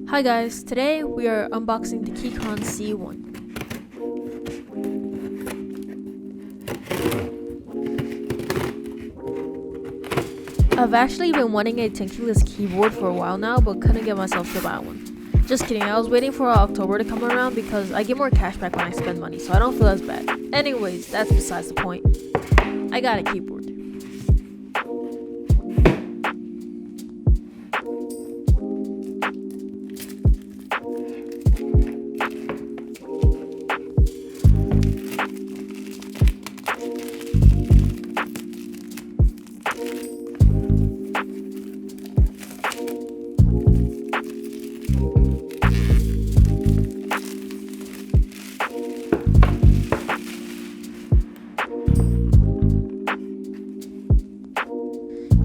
Hi guys, today we are unboxing the Keychron C1. I've actually been wanting a tankless keyboard for a while now, but couldn't get myself to buy one. Just kidding, I was waiting for October to come around because I get more cash back when I spend money, so I don't feel as bad. Anyways, that's besides the point. I got a keyboard.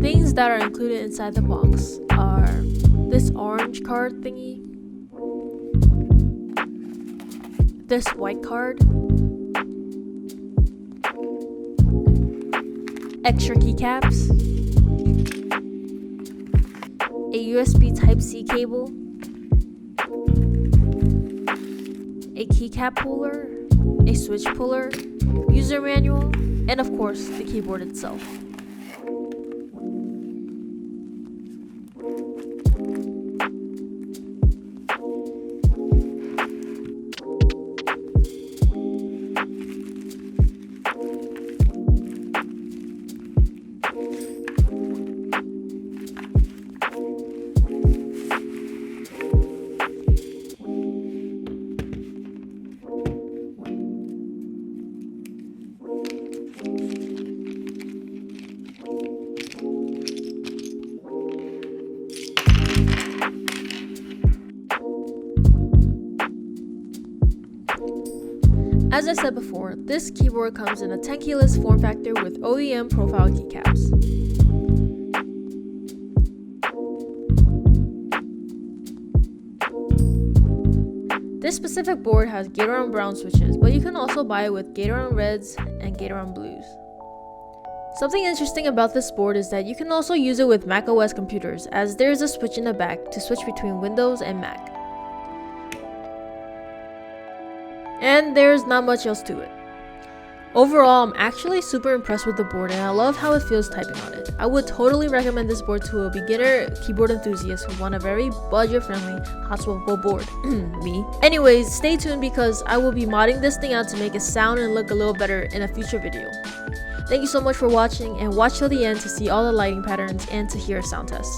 Things that are included inside the box are this orange card thingy, this white card, extra keycaps, a USB Type-C cable, a keycap puller, a switch puller, user manual, and of course the keyboard itself. As I said before, this keyboard comes in a 10 keyless form factor with OEM profile keycaps. This specific board has Gateron brown switches, but you can also buy it with Gateron reds and Gateron blues. Something interesting about this board is that you can also use it with macOS computers, as there is a switch in the back to switch between Windows and Mac. And there's not much else to it. Overall, I'm actually super impressed with the board and I love how it feels typing on it. I would totally recommend this board to a beginner keyboard enthusiast who want a very budget-friendly, hot swappable board. Me. Anyways, stay tuned because I will be modding this thing out to make it sound and look a little better in a future video. Thank you so much for watching, and watch till the end to see all the lighting patterns and to hear a sound test.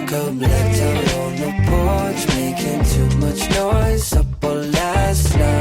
Go blacked out on the porch, making too much noise up all last night.